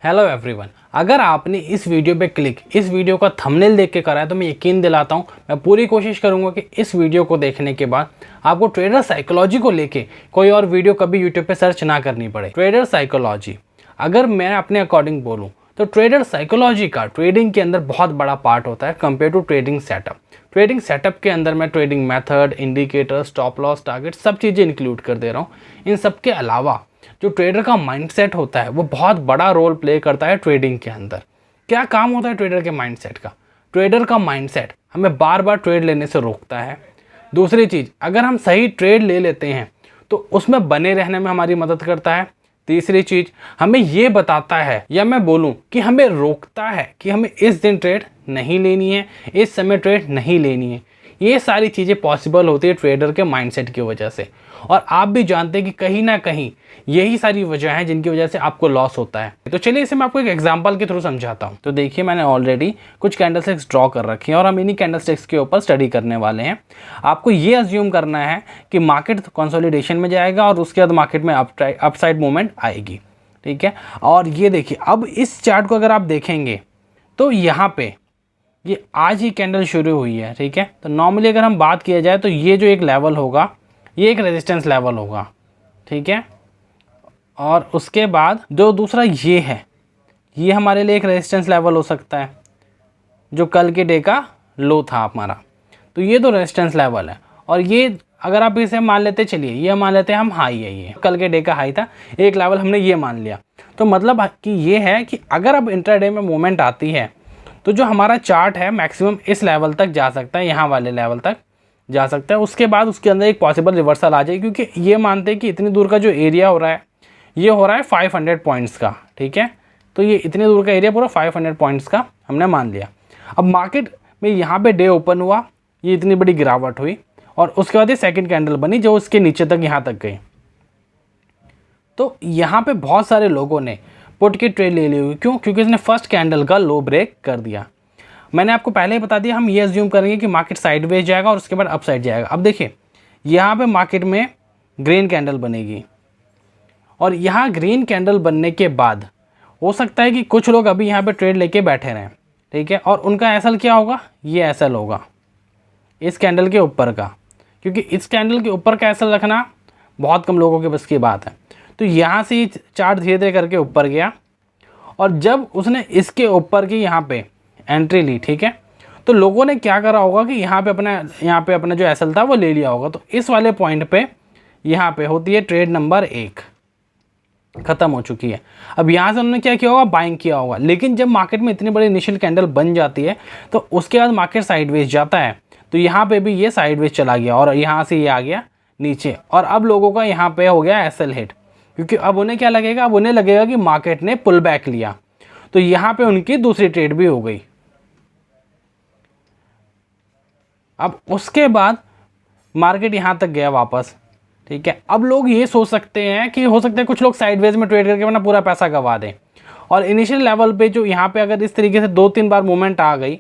Hello everyone, अगर आपने इस वीडियो पे क्लिक इस वीडियो का थंबनेल देख के करा है तो मैं यकीन दिलाता हूँ, मैं पूरी कोशिश करूँगा कि इस वीडियो को देखने के बाद आपको ट्रेडर साइकोलॉजी को लेके कोई और वीडियो कभी यूट्यूब पे सर्च ना करनी पड़े। ट्रेडर साइकोलॉजी, अगर मैं अपने अकॉर्डिंग बोलूँ तो ट्रेडर साइकोलॉजी का ट्रेडिंग के अंदर बहुत बड़ा पार्ट होता है compare to trading setup. Trading setup के अंदर मैं trading method, indicator, stop loss, target सब चीज़ें इंक्लूड कर दे रहा हूँ। इन सब के अलावा जो ट्रेडर का माइंडसेट होता है वो बहुत बड़ा रोल प्ले करता है ट्रेडिंग के अंदर। क्या काम होता है ट्रेडर के माइंडसेट का? ट्रेडर का माइंडसेट हमें बार बार ट्रेड लेने से रोकता है। दूसरी चीज़, अगर हम सही ट्रेड ले लेते हैं तो उसमें बने रहने में हमारी मदद करता है। तीसरी चीज़, हमें ये बताता है या मैं बोलूँ कि हमें रोकता है कि हमें इस दिन ट्रेड नहीं लेनी है, इस समय ट्रेड नहीं लेनी है। ये सारी चीज़ें पॉसिबल होती है ट्रेडर के माइंडसेट की वजह से। और आप भी जानते हैं कि कहीं ना कहीं यही सारी वजह हैं जिनकी वजह से आपको लॉस होता है। तो चलिए इसे मैं आपको एक एग्जांपल के थ्रू समझाता हूँ। तो देखिए, मैंने ऑलरेडी कुछ कैंडलस्टिक्स ड्रॉ कर रखी हैं और हम इन्हीं कैंडलस्टिक्स के ऊपर स्टडी करने वाले हैं। आपको ये अज्यूम करना है कि मार्केट कंसोलिडेशन में जाएगा और उसके बाद मार्केट में अपसाइड मूवमेंट आएगी, ठीक है। और ये देखिए, अब इस चार्ट को अगर आप देखेंगे तो यहाँ पे ये आज ही कैंडल शुरू हुई है, ठीक है। तो नॉर्मली अगर हम बात किया जाए तो ये जो एक लेवल होगा ये एक रेजिस्टेंस लेवल होगा, ठीक है। और उसके बाद जो दूसरा ये है, ये हमारे लिए एक रेजिस्टेंस लेवल हो सकता है जो कल के डे का लो था हमारा। तो ये तो रेजिस्टेंस लेवल है। और ये अगर आप इसे मान लेते, चलिए ये मान लेते हैं हम हाई है, ये कल के डे का हाई था, एक लेवल हमने ये मान लिया। तो मतलब कि ये है कि अगर अब इंट्राडे में मूवमेंट आती है तो जो हमारा चार्ट है मैक्सिमम इस लेवल तक जा सकता है, यहाँ वाले लेवल तक जा सकता है। उसके बाद उसके अंदर एक पॉसिबल रिवर्सल आ जाए, क्योंकि ये मानते हैं कि इतनी दूर का जो एरिया हो रहा है ये हो रहा है 500 पॉइंट्स का, ठीक है। तो ये इतनी दूर का एरिया पूरा 500 पॉइंट्स का हमने मान लिया। अब मार्केट में यहाँ पे डे ओपन हुआ, ये इतनी बड़ी गिरावट हुई और उसके बाद ये सेकेंड कैंडल बनी जो उसके नीचे तक यहाँ तक गई। तो यहाँ पे बहुत सारे लोगों ने पुट की ट्रेड ले ली हुई। क्यों? क्योंकि इसने फर्स्ट कैंडल का लो ब्रेक कर दिया। मैंने आपको पहले ही बता दिया, हम ये अज्यूम करेंगे कि मार्केट साइडवेज जाएगा और उसके बाद अपसाइड जाएगा। अब देखिए, यहाँ पे मार्केट में ग्रीन कैंडल बनेगी और यहाँ ग्रीन कैंडल बनने के बाद हो सकता है कि कुछ लोग अभी यहाँ पे ट्रेड लेके बैठे रहें, ठीक है। और उनका एसएल क्या होगा? ये एसएल होगा इस कैंडल के ऊपर का, क्योंकि इस कैंडल के ऊपर का एसएल रखना बहुत कम लोगों के बस की बात है। तो यहाँ से ये चार्ट धीरे धीरे करके ऊपर गया और जब उसने इसके ऊपर की यहाँ पे एंट्री ली, ठीक है, तो लोगों ने क्या करा होगा कि यहाँ पे अपना जो एसएल था वो ले लिया होगा। तो इस वाले पॉइंट पे यहाँ पे होती है ट्रेड नंबर 1, ख़त्म हो चुकी है। अब यहाँ से उन्होंने क्या किया होगा? बाइंग किया होगा। लेकिन जब मार्केट में इतनी बड़ी इनिशियल कैंडल बन जाती है तो उसके बाद मार्केट साइडवेज जाता है। तो यहाँ पे भी ये साइडवेज चला गया और यहाँ से ये आ गया नीचे। और अब लोगों का यहाँ पे हो गया एसएल हिट, क्योंकि अब उन्हें क्या लगेगा? अब उन्हें लगेगा कि मार्केट ने पुल बैक लिया। तो यहाँ पे उनकी दूसरी ट्रेड भी हो गई। अब उसके बाद मार्केट यहाँ तक गया वापस, ठीक है। अब लोग ये सोच सकते हैं कि हो सकता है कुछ लोग साइडवेज में ट्रेड करके अपना पूरा पैसा गंवा दें। और इनिशियल लेवल पे जो यहाँ पे अगर इस तरीके से 2-3 बार मूवमेंट आ गई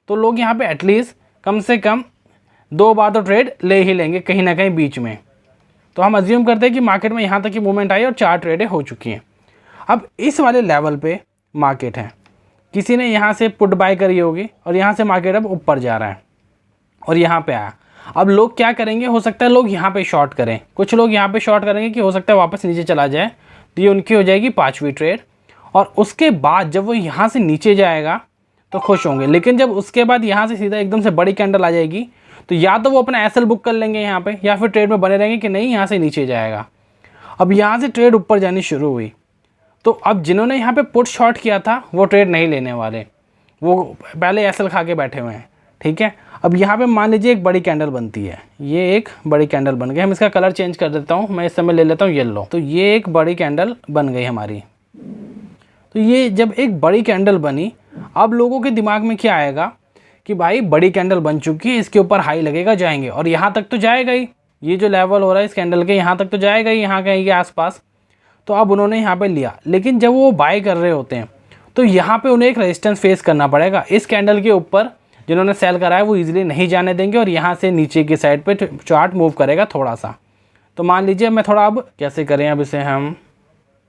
तो लोग यहाँ पे एटलीस्ट कम से कम 2 बार तो ट्रेड ले ही लेंगे कहीं ना कहीं बीच में। तो हम अज्यूम करते हैं कि मार्केट में यहाँ तक की मूवमेंट आई और 4 ट्रेडें हो चुकी हैं। अब इस वाले लेवल पे मार्केट है, किसी ने यहाँ से पुट बाय करी होगी और यहाँ से मार्केट अब ऊपर जा रहा है और यहाँ पे आया। अब लोग क्या करेंगे? हो सकता है लोग यहाँ पे शॉर्ट करें, कुछ लोग यहाँ पे शॉर्ट करेंगे कि हो सकता है वापस नीचे चला जाए। तो ये उनकी हो जाएगी 5वीं ट्रेड। और उसके बाद जब वो यहाँ से नीचे जाएगा तो खुश होंगे। लेकिन जब उसके बाद यहाँ से सीधा एकदम से बड़ी कैंडल आ जाएगी तो या तो वो अपना एसएल बुक कर लेंगे यहाँ पे, या फिर ट्रेड में बने रहेंगे कि नहीं यहाँ से नीचे जाएगा। अब यहाँ से ट्रेड ऊपर जानी शुरू हुई तो अब जिन्होंने यहाँ पे पुट शॉर्ट किया था वो ट्रेड नहीं लेने वाले, वो पहले एसएल खा के बैठे हुए हैं, ठीक है। अब यहाँ पे मान लीजिए एक बड़ी कैंडल बनती है, ये एक बड़ी कैंडल बन गई। हम इसका कलर चेंज कर देता हूँ, मैं इस समय ले लेता हूँ येलो। तो ये एक बड़ी कैंडल बन गई हमारी। तो ये जब एक बड़ी कैंडल बनी, अब लोगों के दिमाग में क्या आएगा कि भाई बड़ी कैंडल बन चुकी है, इसके ऊपर हाई लगेगा, जाएंगे। और यहाँ तक तो जाएगा ही, ये जो लेवल हो रहा है इस कैंडल के यहाँ तक तो जाएगा ही, यहाँ कहीं के आसपास। तो अब उन्होंने यहाँ पे लिया। लेकिन जब वो बाय कर रहे होते हैं तो यहाँ पे उन्हें एक रेजिस्टेंस फेस करना पड़ेगा। इस कैंडल के ऊपर जिन्होंने सेल करा है वो इजीली नहीं जाने देंगे और यहाँ से नीचे की साइड पे चार्ट मूव करेगा थोड़ा सा। तो मान लीजिए मैं थोड़ा, अब कैसे करें, अब इसे हम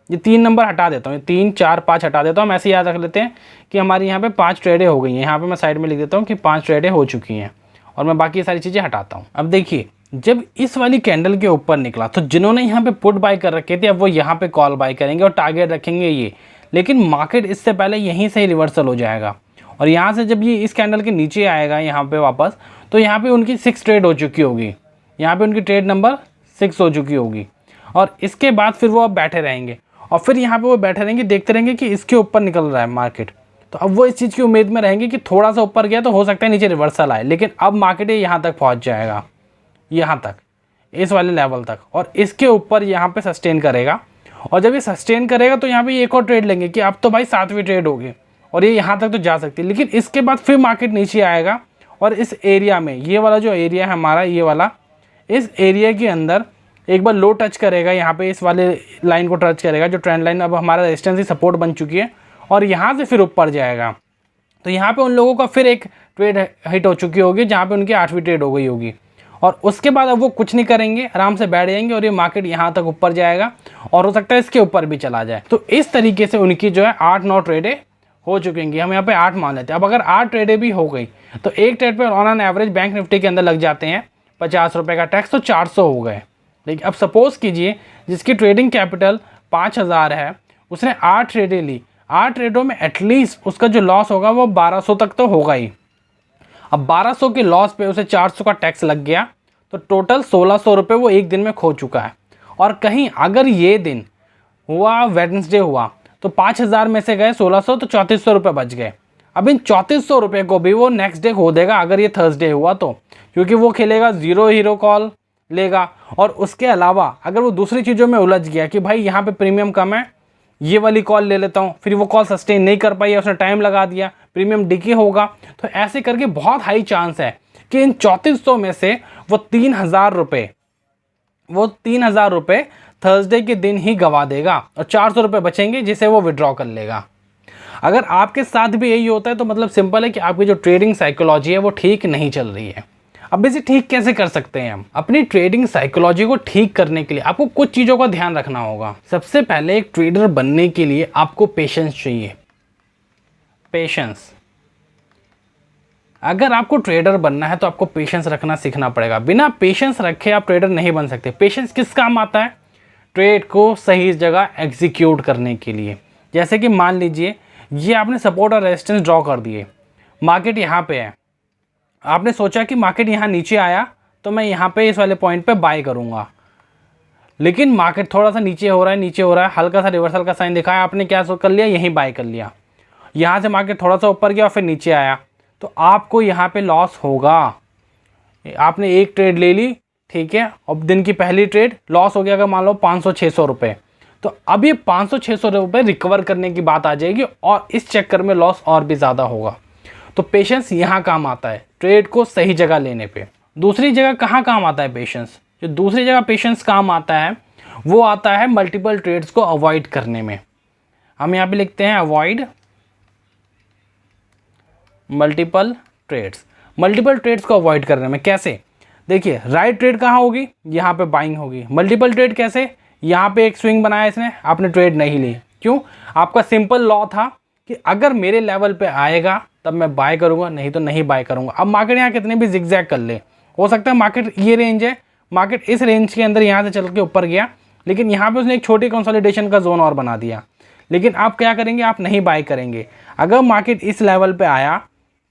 ये 3 नंबर हटा देता हूँ, ये 3 4 5 हटा देता हूँ। हम ऐसे याद रख लेते हैं कि हमारी यहाँ पे 5 ट्रेडें हो गई हैं। यहाँ पे मैं साइड में लिख देता हूँ कि 5 ट्रेडें हो चुकी हैं और मैं बाकी सारी चीज़ें हटाता हूँ। अब देखिए, जब इस वाली कैंडल के ऊपर निकला तो जिन्होंने यहाँ पे पुट बाय कर रखे थे अब वो यहाँ पे कॉल बाय करेंगे और टारगेट रखेंगे ये, लेकिन मार्केट इससे पहले यहीं से ही रिवर्सल हो जाएगा और यहाँ से जब ये इस कैंडल के नीचे आएगा यहाँ पे वापस, तो यहाँ पे उनकी 6 ट्रेड हो चुकी होगी, यहाँ पे उनकी ट्रेड नंबर 6 हो चुकी होगी और इसके बाद फिर वो अब बैठे रहेंगे और फिर यहाँ पे वो बैठे रहेंगे, देखते रहेंगे कि इसके ऊपर निकल रहा है मार्केट। तो अब वो इस चीज़ की उम्मीद में रहेंगे कि थोड़ा सा ऊपर गया तो हो सकता है नीचे रिवर्सल आए, लेकिन अब मार्केट यहाँ तक पहुँच जाएगा, यहाँ तक, इस वाले लेवल तक, और इसके ऊपर यहाँ पे सस्टेन करेगा। और जब ये सस्टेन करेगा तो यहाँ पे एक और ट्रेड लेंगे कि अब तो भाई 7वीं ट्रेड होगी और ये यहाँ तक तो जा सकती है, लेकिन इसके बाद फिर मार्केट नीचे आएगा और इस एरिया में, ये वाला जो एरिया है हमारा, ये वाला, इस एरिया के अंदर एक बार लो टच करेगा, यहाँ पे इस वाले लाइन को टच करेगा जो ट्रेंड लाइन अब हमारा रेजिस्टेंस ही सपोर्ट बन चुकी है, और यहाँ से फिर ऊपर जाएगा। तो यहाँ पे उन लोगों का फिर एक ट्रेड हिट हो चुकी होगी जहाँ पे उनकी 8वीं ट्रेड हो गई होगी और उसके बाद अब वो कुछ नहीं करेंगे, आराम से बैठ जाएंगे और ये मार्केट यहाँ तक ऊपर जाएगा और हो सकता है इसके ऊपर भी चला जाए। तो इस तरीके से उनकी जो है 8-9 ट्रेडें हो चुकेंगी। हम यहाँ पे 8 मान लेते हैं। अब अगर 8 ट्रेडें भी हो गई तो एक ट्रेड पे on an average bank Nifty के अंदर लग जाते हैं 50 रुपये का टैक्स, तो 400 हो गए। लेकिन अब सपोज़ कीजिए जिसकी ट्रेडिंग कैपिटल 5000 है, उसने 8 ट्रेडें ली, 8 ट्रेडों में एटलीस्ट उसका जो लॉस होगा वो 1200 तक तो होगा ही। अब 1200 के लॉस पे उसे 400 का टैक्स लग गया, तो टोटल 1600 रुपये वो एक दिन में खो चुका है। और कहीं अगर ये दिन हुआ वेडनेसडे हुआ तो 5000 में से गए 1600, तो 3400 रुपये बच गए। अब इन 3400 रुपये को भी वो नेक्स्ट डे खो देगा अगर ये थर्सडे हुआ तो, क्योंकि वो खेलेगा 0 हीरो कॉल लेगा। और उसके अलावा अगर वो दूसरी चीज़ों में उलझ गया कि भाई यहाँ पे प्रीमियम कम है, ये वाली कॉल ले लेता हूँ, फिर वो कॉल सस्टेन नहीं कर पाई, उसने टाइम लगा दिया, प्रीमियम डिके होगा, तो ऐसे करके बहुत हाई चांस है कि इन 3400 में से वो 3000 रुपये थर्सडे के दिन ही गवा देगा और 400 रुपये बचेंगे जिसे वो विड्रॉ कर लेगा। अगर आपके साथ भी यही होता है तो मतलब सिंपल है कि आपकी जो ट्रेडिंग साइकोलॉजी है वो ठीक नहीं चल रही है। अब इसे ठीक कैसे कर सकते हैं हम? अपनी ट्रेडिंग साइकोलॉजी को ठीक करने के लिए आपको कुछ चीज़ों का ध्यान रखना होगा। सबसे पहले एक ट्रेडर बनने के लिए आपको पेशेंस चाहिए। पेशेंस, अगर आपको ट्रेडर बनना है तो आपको पेशेंस रखना सीखना पड़ेगा। बिना पेशेंस रखे आप ट्रेडर नहीं बन सकते। पेशेंस किस काम आता है? ट्रेड को सही जगह एग्जीक्यूट करने के लिए। जैसे कि मान लीजिए ये आपने सपोर्ट और रेजिस्टेंस ड्रॉ कर दिए, मार्केट यहाँ पे है, आपने सोचा कि मार्केट यहाँ नीचे आया तो मैं यहाँ पे इस वाले पॉइंट पे बाय करूँगा, लेकिन मार्केट थोड़ा सा नीचे हो रहा है, हल्का सा रिवर्सल का साइन दिखाया, आपने क्या कर लिया, यहीं बाय कर लिया। यहाँ से मार्केट थोड़ा सा ऊपर गया और फिर नीचे आया, तो आपको यहाँ पे लॉस होगा। आपने एक ट्रेड ले ली, ठीक है, अब दिन की पहली ट्रेड लॉस हो गया अगर मान लो 500-600 रुपये, तो अब ये 500-600 रुपये रिकवर करने की बात आ जाएगी और इस चक्कर में लॉस और भी ज़्यादा होगा। तो पेशेंस यहाँ काम आता है ट्रेड को सही जगह लेने पे। दूसरी जगह कहाँ काम आता है पेशेंस? जो दूसरी जगह पेशेंस काम आता है वो आता है मल्टीपल ट्रेड्स को अवॉइड करने में। हम यहाँ पे लिखते हैं avoid multiple trades. Multiple trades को अवॉइड करने में कैसे? देखिए, राइट ट्रेड कहाँ होगी? यहाँ पे बाइंग होगी। मल्टीपल ट्रेड कैसे? यहाँ पे एक स्विंग बनाया इसने, आपने ट्रेड नहीं ली। क्यों? आपका सिंपल लॉ था कि अगर मेरे लेवल पे आएगा तब मैं बाय करूँगा, नहीं तो नहीं बाय करूँगा। अब मार्केट यहाँ कितने भी जिगजैग कर ले, हो सकता है मार्केट ये रेंज है, मार्केट इस रेंज के अंदर यहाँ से चल के ऊपर गया, लेकिन यहाँ पे उसने एक छोटी कंसोलिडेशन का जोन और बना दिया। लेकिन आप क्या करेंगे? आप नहीं बाय करेंगे। अगर मार्केट इस लेवल पे आया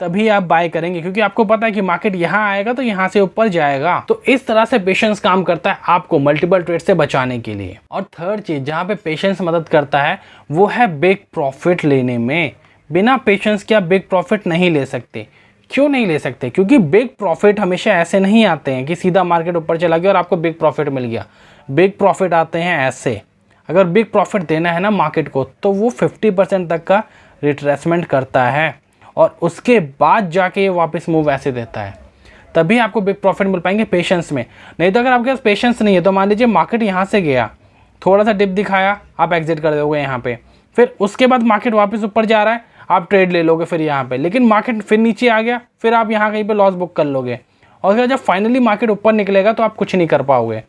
तभी आप बाय करेंगे, क्योंकि आपको पता है कि मार्केट यहाँ आएगा तो यहाँ से ऊपर जाएगा। तो इस तरह से पेशेंस काम करता है आपको मल्टीपल ट्रेड से बचाने के लिए। और थर्ड चीज़ जहाँ पे पेशेंस मदद करता है वो है बिग प्रॉफिट लेने में। बिना पेशेंस के आप बिग प्रॉफिट नहीं ले सकते। क्यों नहीं ले सकते? क्योंकि बिग प्रॉफिट हमेशा ऐसे नहीं आते हैं कि सीधा मार्केट ऊपर चला गया और आपको बिग प्रॉफिट मिल गया। बिग प्रॉफिट आते हैं ऐसे, अगर बिग प्रॉफिट देना है ना मार्केट को तो वो 50% तक का रिट्रेसमेंट करता है और उसके बाद जाके ये वापस मूव ऐसे देता है, तभी आपको बिग प्रॉफिट मिल पाएंगे पेशेंस में। नहीं तो अगर आपके पास पेशेंस नहीं है तो मान लीजिए मार्केट यहाँ से गया, थोड़ा सा डिप दिखाया, आप एग्जिट कर दोगे यहाँ पे, फिर उसके बाद मार्केट वापस ऊपर जा रहा है, आप ट्रेड ले लोगे फिर यहाँ पे, लेकिन मार्केट फिर नीचे आ गया, फिर आप यहाँ कहीं पे लॉस बुक कर लोगे और फिर जब फाइनली मार्केट ऊपर निकलेगा तो आप कुछ नहीं कर पाओगे।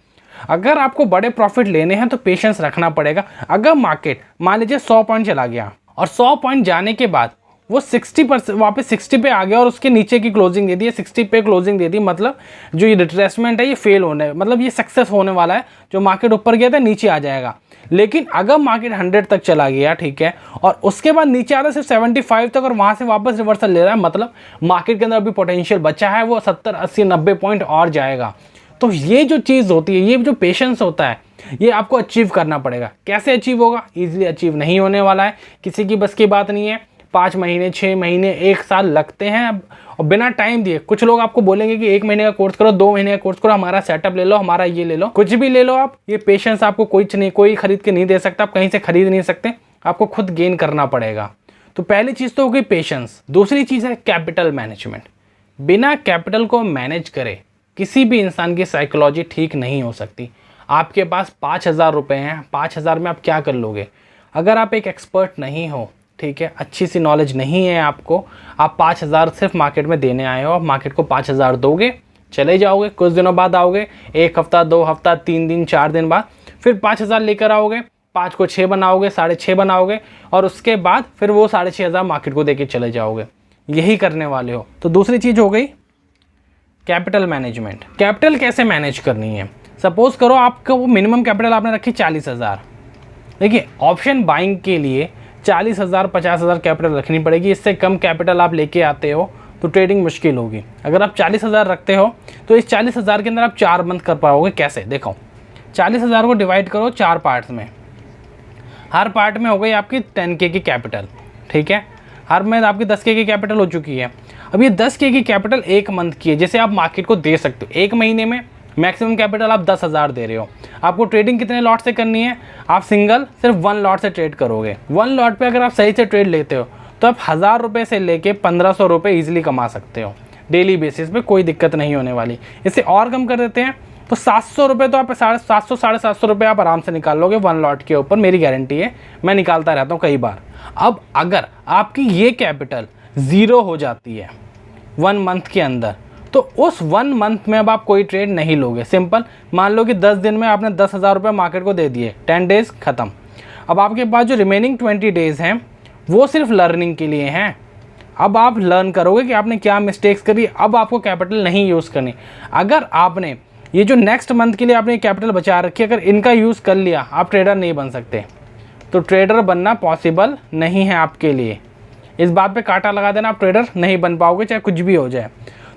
अगर आपको बड़े प्रॉफिट लेने हैं तो पेशेंस रखना पड़ेगा। अगर मार्केट मान लीजिए 100 पॉइंट चला गया और 100 पॉइंट जाने के बाद वो 60% वापस 60 पे आ गया और उसके नीचे की क्लोजिंग दे दी, 60 पे क्लोजिंग दे दी, मतलब जो ये रिट्रेसमेंट है ये फेल होने, मतलब ये सक्सेस होने वाला है। जो मार्केट ऊपर गया था नीचे आ जाएगा। लेकिन अगर मार्केट 100 तक चला गया, ठीक है, और उसके बाद नीचे आता सिर्फ 75 तक और वहाँ से वापस रिवर्सल ले रहा है, मतलब मार्केट के अंदर अभी पोटेंशियल बचा है, वो 70 80 90 पॉइंट और जाएगा। तो ये जो चीज़ होती है, ये जो पेशेंस होता है, ये आपको अचीव करना पड़ेगा। कैसे अचीव होगा? ईजिली अचीव नहीं होने वाला है, किसी की बस की बात नहीं है। 5 महीने 6 महीने 1 साल लगते हैं और बिना टाइम दिए। कुछ लोग आपको बोलेंगे कि 1 महीने का कोर्स करो, 2 महीने का कोर्स करो, हमारा सेटअप ले लो, हमारा ये ले लो, कुछ भी ले लो आप। ये पेशेंस आपको कोई खरीद के नहीं दे सकता, आप कहीं से खरीद नहीं सकते, आपको खुद गेन करना पड़ेगा। तो पहली चीज़ तो हो गई पेशेंस। दूसरी चीज़ है कैपिटल मैनेजमेंट। बिना कैपिटल को मैनेज करे किसी भी इंसान की साइकोलॉजी ठीक नहीं हो सकती। आपके पास 5,000 रुपये हैं, 5,000 में आप क्या कर लोगे? अगर आप एक एक्सपर्ट नहीं हो, ठीक है, अच्छी सी नॉलेज नहीं है आपको, आप 5,000 सिर्फ मार्केट में देने आए हो, आप मार्केट को 5,000 दोगे, चले जाओगे, कुछ दिनों बाद आओगे, 1 हफ्ता 2 हफ्ता 3 दिन 4 दिन बाद फिर 5,000 लेकर आओगे, 5 को 6 बनाओगे, 6.5 बनाओगे और उसके बाद फिर वो 6,500 मार्केट को देके चले जाओगे। यही करने वाले हो। तो दूसरी चीज़ हो गई कैपिटल मैनेजमेंट। कैपिटल कैसे मैनेज करनी है? सपोज करो आपका वो मिनिमम कैपिटल आपने रखी 40,000। देखिए, ऑप्शन बाइंग के लिए 40,000 50,000 कैपिटल रखनी पड़ेगी। इससे कम कैपिटल आप लेके आते हो तो ट्रेडिंग मुश्किल होगी। अगर आप 40,000 रखते हो तो इस 40,000 के अंदर आप 4 मंथ कर पाओगे। कैसे? देखो, 40,000 को डिवाइड करो 4 पार्ट्स में। हर पार्ट में हो गई आपकी 10K की कैपिटल, ठीक है। हर में आपकी 10K की कैपिटल हो चुकी है। अब ये 10K की कैपिटल 1 मंथ की है, जैसे आप मार्केट को दे सकते हो। 1 महीने में मैक्सिमम कैपिटल आप 10,000 दे रहे हो। आपको ट्रेडिंग कितने लॉट से करनी है? आप सिंगल सिर्फ 1 लॉट से ट्रेड करोगे। 1 लॉट पे अगर आप सही से ट्रेड लेते हो तो आप 1,000 रुपये से लेके 1,500 रुपये ईजिली कमा सकते हो डेली बेसिस पे, कोई दिक्कत नहीं होने वाली। इससे और कम कर देते हैं तो 700 रुपये तो आप 750 750 रुपये आप आराम से निकाल लोगे 1 लॉट के ऊपर। मेरी गारंटी है, मैं निकालता रहता हूँ कई बार। अब अगर आपकी ये कैपिटल 0 हो जाती है 1 मंथ के अंदर, तो उस 1 मंथ में अब आप कोई ट्रेड नहीं लोगे। सिंपल, मान लो कि 10 दिन में आपने 10,000 रुपये मार्केट को दे दिए, 10 डेज ख़त्म। अब आपके पास जो रिमेनिंग 20 डेज़ हैं वो सिर्फ लर्निंग के लिए हैं। अब आप लर्न करोगे कि आपने क्या मिस्टेक्स करी। अब आपको कैपिटल नहीं यूज़ करनी। अगर आपने ये जो नेक्स्ट मंथ के लिए आपने कैपिटल बचा रखी, अगर इनका यूज़ कर लिया, आप ट्रेडर नहीं बन सकते। तो ट्रेडर बनना पॉसिबल नहीं है आपके लिए। इस बात पे कांटा लगा देना, आप ट्रेडर नहीं बन पाओगे चाहे कुछ भी हो जाए।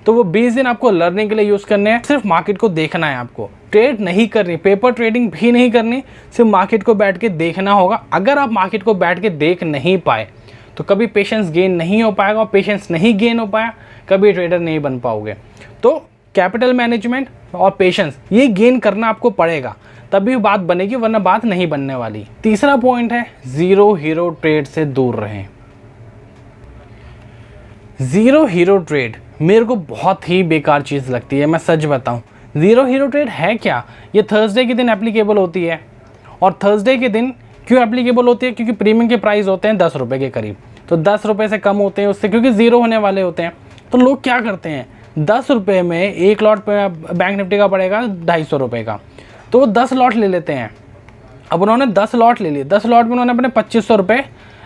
तो वो 20 दिन आपको लर्निंग के लिए यूज़ करने हैं। सिर्फ मार्केट को देखना है आपको, ट्रेड नहीं करनी, पेपर ट्रेडिंग भी नहीं करनी, सिर्फ मार्केट को बैठ के देखना होगा। अगर आप मार्केट को बैठ के देख नहीं पाए तो कभी पेशेंस गेन नहीं हो पाएगा, और पेशेंस नहीं गेन हो पाया कभी ट्रेडर नहीं बन पाओगे। तो कैपिटल मैनेजमेंट और पेशेंस ये गेन करना आपको पड़ेगा, तभी बात बनेगी, वरना बात नहीं बनने वाली। तीसरा पॉइंट है ज़ीरो हीरो ट्रेड से दूर रहें। ज़ीरो हीरो ट्रेड मेरे को बहुत ही बेकार चीज़ लगती है, मैं सच बताऊं। ज़ीरो हीरो ट्रेड है क्या? ये थर्सडे के दिन एप्लीकेबल होती है। और थर्सडे के दिन क्यों एप्लीकेबल होती है? क्योंकि प्रीमियम के प्राइस होते हैं 10 रुपये के करीब, तो 10 रुपये से कम होते हैं उससे, क्योंकि ज़ीरो होने वाले होते हैं। तो लोग क्या करते हैं, 10 रुपये में 1 लॉट बैंक निफ्टी का पड़ेगा 250 रुपये का, तो वो 10 लॉट ले लेते हैं। अब उन्होंने 10 लॉट ले लिए, 10 लॉट में उन्होंने अपने 2500 रुपये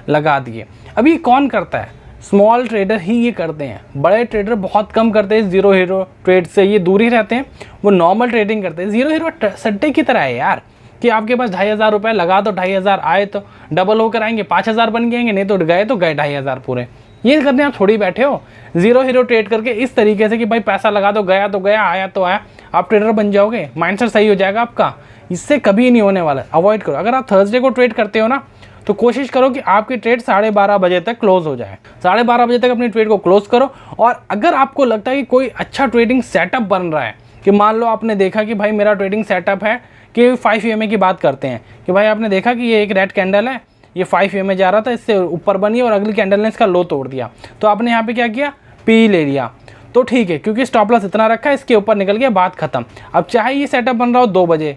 लगा दिए। अब ये कौन करता है? स्मॉल ट्रेडर ही ये करते हैं। बड़े ट्रेडर बहुत कम करते हैं ज़ीरो हीरो ट्रेड से, ये दूर ही रहते हैं, वो नॉर्मल ट्रेडिंग करते हैं। ज़ीरो हीरो सट्टे की तरह है यार, कि आपके पास 2,500 रुपये लगा दो, 2,500 आए तो डबल होकर आएंगे, 5,000 बन जाएंगे, नहीं तो गए 2,500 पूरे। ये करने आप थोड़ी बैठे हो ज़ीरो हीरो ट्रेड करके इस तरीके से कि भाई पैसा लगा दो, गया तो गया, आया तो आया, आप ट्रेडर बन जाओगे, माइंडसेट सही हो जाएगा आपका। इससे कभी नहीं होने वाला, अवॉइड करो। अगर आप थर्सडे को ट्रेड करते हो ना, तो कोशिश करो कि आपकी ट्रेड 12:30 बजे तक क्लोज हो जाए। 12:30 बजे तक अपनी ट्रेड को क्लोज करो। और अगर आपको लगता है कि कोई अच्छा ट्रेडिंग सेटअप बन रहा है, कि मान लो आपने देखा कि भाई मेरा ट्रेडिंग सेटअप है कि 5 EMA की बात करते हैं, कि भाई आपने देखा कि ये एक रेड कैंडल है, ये 5 EMA जा रहा था, इससे ऊपर बनी और अगली कैंडल ने इसका लो तोड़ दिया, तो आपने यहाँ पे क्या किया, पी ले लिया, तो ठीक है, क्योंकि स्टॉप लॉस इतना रखा है, इसके ऊपर निकल गया, बात खत्म। अब चाहे ये सेटअप बन रहा हो 2 बजे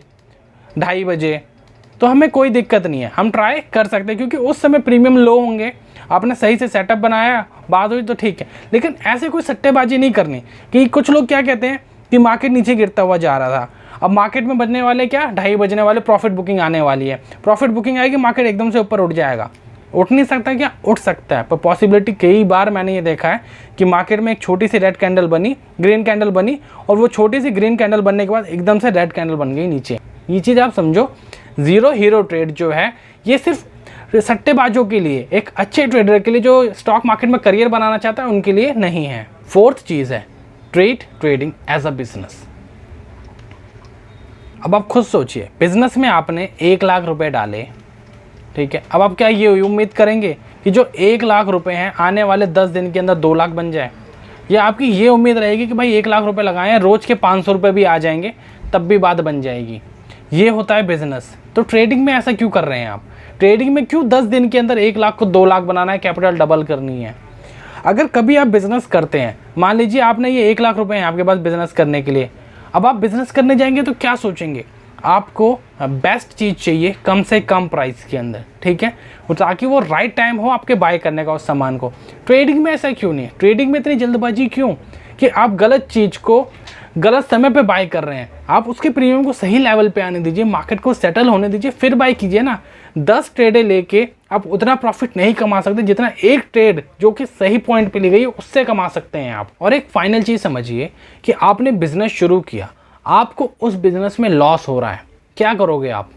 2:30 बजे, तो हमें कोई दिक्कत नहीं है, हम ट्राई कर सकते हैं, क्योंकि उस समय प्रीमियम लो होंगे, आपने सही से सेटअप बनाया, बात हुई तो ठीक है। लेकिन ऐसे कोई सट्टेबाजी नहीं करनी। कि कुछ लोग क्या कहते हैं कि मार्केट नीचे गिरता हुआ जा रहा था, अब मार्केट में बजने वाले क्या, 2:30 बजने वाले प्रॉफिट बुकिंग आने वाली है। प्रॉफिट बुकिंग आएगी, मार्केट एकदम से ऊपर उठ जाएगा। उठ नहीं सकता क्या, उठ सकता है, पर पॉसिबिलिटी कई बार मैंने ये देखा है कि मार्केट में एक छोटी सी रेड कैंडल बनी, ग्रीन कैंडल बनी, और वो छोटी सी ग्रीन कैंडल बनने के बाद एकदम से रेड कैंडल बन गई नीचे। ये चीज़ आप समझो, ज़ीरो हीरो ट्रेड जो है ये सिर्फ सट्टेबाजों के लिए, एक अच्छे ट्रेडर के लिए जो स्टॉक मार्केट में करियर बनाना चाहता है उनके लिए नहीं है। फोर्थ चीज़ है ट्रेडिंग एज अ बिजनेस। अब आप खुद सोचिए, बिजनेस में आपने 1 लाख रुपए डाले, ठीक है। अब आप क्या ये उम्मीद करेंगे कि जो 1 लाख रुपए हैं आने वाले 10 दिन के अंदर 2 लाख बन जाए, या आपकी ये उम्मीद रहेगी कि भाई 1 लाख रुपए लगाए हैं, रोज़ के 500 रुपये भी आ जाएंगे तब भी बात बन जाएगी। ये होता है बिजनेस। तो ट्रेडिंग में ऐसा क्यों कर रहे हैं आप? ट्रेडिंग में क्यों 10 दिन के अंदर 1 लाख को 2 लाख बनाना है, कैपिटल डबल करनी है? अगर कभी आप बिजनेस करते हैं, मान लीजिए आपने ये 1 लाख रुपए हैं आपके पास बिजनेस करने के लिए, अब आप बिजनेस करने जाएंगे तो क्या सोचेंगे? आपको बेस्ट चीज़ चाहिए कम से कम प्राइस के अंदर, ठीक है, ताकि वो राइट टाइम हो आपके बाय करने का उस सामान को। ट्रेडिंग में ऐसा क्यों नहीं है? ट्रेडिंग में इतनी जल्दबाजी क्यों कि आप गलत चीज़ को गलत समय पे बाय कर रहे हैं? आप उसके प्रीमियम को सही लेवल पे आने दीजिए, मार्केट को सेटल होने दीजिए, फिर बाय कीजिए ना। 10 ट्रेडें लेके आप उतना प्रॉफिट नहीं कमा सकते जितना एक ट्रेड जो कि सही पॉइंट पे ली गई है उससे कमा सकते हैं आप। और एक फाइनल चीज़ समझिए कि आपने बिजनेस शुरू किया, आपको उस बिजनेस में लॉस हो रहा है, क्या करोगे आप?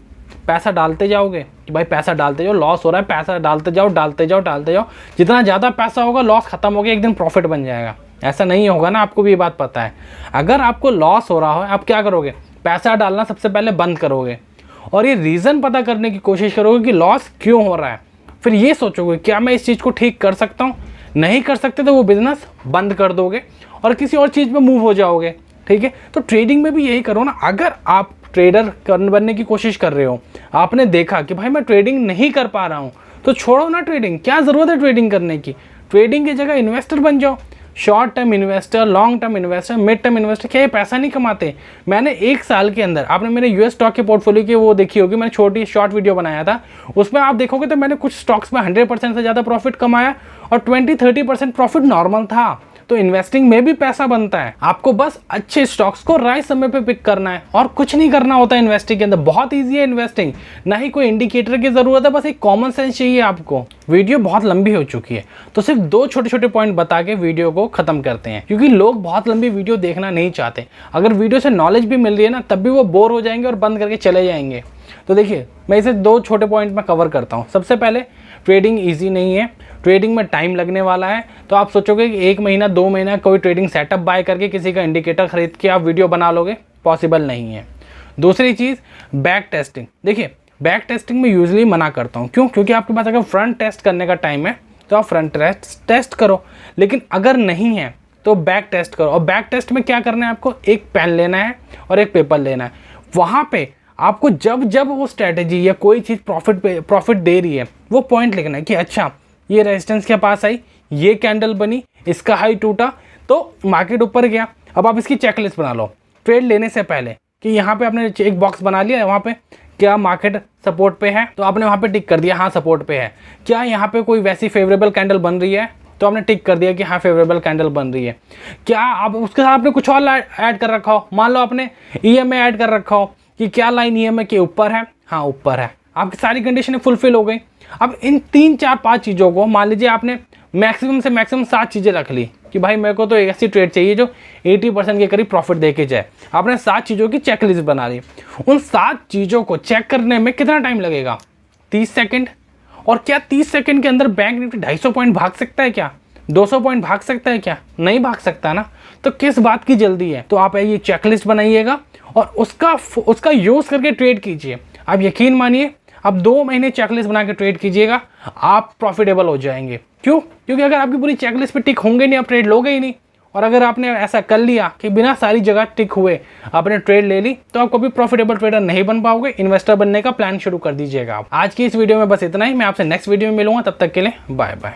पैसा डालते जाओगे कि भाई पैसा डालते जाओ, लॉस हो रहा है, पैसा डालते जाओ, डालते जाओ, डालते जाओ। जितना ज़्यादा पैसा होगा लॉस खत्म हो गया, एक दिन प्रॉफिट बन जाएगा। ऐसा नहीं होगा ना, आपको भी ये बात पता है। अगर आपको लॉस हो रहा हो, आप क्या करोगे? पैसा डालना सबसे पहले बंद करोगे और ये रीज़न पता करने की कोशिश करोगे कि लॉस क्यों हो रहा है। फिर ये सोचोगे क्या मैं इस चीज़ को ठीक कर सकता हूँ? नहीं कर सकते तो वो बिज़नेस बंद कर दोगे और किसी और चीज़ में मूव हो जाओगे, ठीक है। तो ट्रेडिंग में भी यही करो ना। अगर आप ट्रेडर बनने की कोशिश कर रहे हो, आपने देखा कि भाई मैं ट्रेडिंग नहीं कर पा रहा हूँ, तो छोड़ो ना ट्रेडिंग। क्या ज़रूरत है ट्रेडिंग करने की? ट्रेडिंग की जगह इन्वेस्टर बन जाओ। Short term investor, long term investor, mid term investor. क्या ये पैसा नहीं कमाते? मैंने 1 साल के अंदर, आपने मेरे यूएस स्टॉक के पोर्टफोलियो की वो देखी होगी, मैंने छोटी शॉर्ट वीडियो बनाया था, उसमें आप देखोगे तो मैंने कुछ स्टॉक्स में 100% से ज़्यादा प्रॉफिट कमाया और 20-30% प्रॉफिट नॉर्मल था। तो इन्वेस्टिंग में भी पैसा बनता है। आपको बस अच्छे स्टॉक्स को राइट समय पे पिक करना है और कुछ नहीं करना होता है इन्वेस्टिंग के अंदर। बहुत ईजी है इन्वेस्टिंग, ना ही कोई इंडिकेटर की ज़रूरत है, बस एक कॉमन सेंस चाहिए आपको। वीडियो बहुत लंबी हो चुकी है तो सिर्फ 2 छोटे छोटे पॉइंट बता के वीडियो को ख़त्म करते हैं, क्योंकि लोग बहुत लंबी वीडियो देखना नहीं चाहते। अगर वीडियो से नॉलेज भी मिल रही है ना, तब भी वो बोर हो जाएंगे और बंद करके चले जाएंगे। तो देखिए, मैं इसे 2 छोटे पॉइंट में कवर करता हूँ। सबसे पहले, ट्रेडिंग ईजी नहीं है, ट्रेडिंग में टाइम लगने वाला है। तो आप सोचोगे कि 1 महीना 2 महीना कोई ट्रेडिंग सेटअप बाय करके किसी का इंडिकेटर खरीद के आप वीडियो बना लोगे, पॉसिबल नहीं है। दूसरी चीज़, बैक टेस्टिंग। देखिए, बैक टेस्टिंग में यूजली मना करता हूँ। क्यों? क्योंकि आपके पास अगर फ्रंट टेस्ट करने का टाइम है तो आप फ्रंट टेस्ट करो, लेकिन अगर नहीं है तो बैक टेस्ट करो। और बैक टेस्ट में क्या करना है आपको? एक पेन लेना है और एक पेपर लेना है। वहाँ पे आपको जब जब वो स्ट्रैटेजी या कोई चीज़ प्रॉफिट दे रही है, वो पॉइंट लिखना है कि अच्छा ये रेजिस्टेंस के पास आई, ये कैंडल बनी, इसका हाई टूटा तो मार्केट ऊपर गया। अब आप इसकी चेकलिस्ट बना लो ट्रेड लेने से पहले कि यहाँ पे आपने एक बॉक्स बना लिया है, वहाँ पे क्या मार्केट सपोर्ट पे है तो आपने वहाँ पे टिक कर दिया हाँ सपोर्ट पे है। क्या यहाँ पे कोई वैसी फेवरेबल कैंडल बन रही है तो आपने टिक कर दिया कि हाँ फेवरेबल कैंडल बन रही है। क्या आप उसके साथ आपने कुछ और ऐड कर रखा हो? मान लो आपने EMA ऐड कर रखा हो कि क्या लाइन EMA के ऊपर है, हाँ ऊपर है, आपकी सारी कंडीशनें फुलफिल हो गई। अब इन 3, 4, 5 चीज़ों को, मान लीजिए आपने मैक्सिमम से मैक्सिमम 7 चीज़ें रख ली कि भाई मेरे को तो एक ऐसी ट्रेड चाहिए जो 80% के करीब प्रॉफिट दे के जाए। आपने 7 चीज़ों की चेकलिस्ट बना ली। उन 7 चीज़ों को चेक करने में कितना टाइम लगेगा? 30 सेकंड। और क्या 30 सेकंड के अंदर बैंक निफ्टी 250 पॉइंट भाग सकता है क्या? 200 पॉइंट भाग सकता है क्या? नहीं भाग सकता ना। तो किस बात की जल्दी है? तो आप ये चेकलिस्ट बनाइएगा और उसका यूज़ करके ट्रेड कीजिए। आप यकीन मानिए, आप 2 महीने चेकलिस्ट बना के ट्रेड कीजिएगा, आप प्रॉफिटेबल हो जाएंगे। क्यों? क्योंकि अगर आपकी पूरी चेकलिस्ट पे टिक होंगे नहीं, आप ट्रेड लोगे ही नहीं। और अगर आपने ऐसा कर लिया कि बिना सारी जगह टिक हुए आपने ट्रेड ले ली, तो आप कभी प्रॉफिटेबल ट्रेडर नहीं बन पाओगे। इन्वेस्टर बनने का प्लान शुरू कर दीजिएगा आप। आज की इस वीडियो में बस इतना ही। मैं आपसे नेक्स्ट वीडियो में मिलूंगा, तब तक के लिए बाय बाय।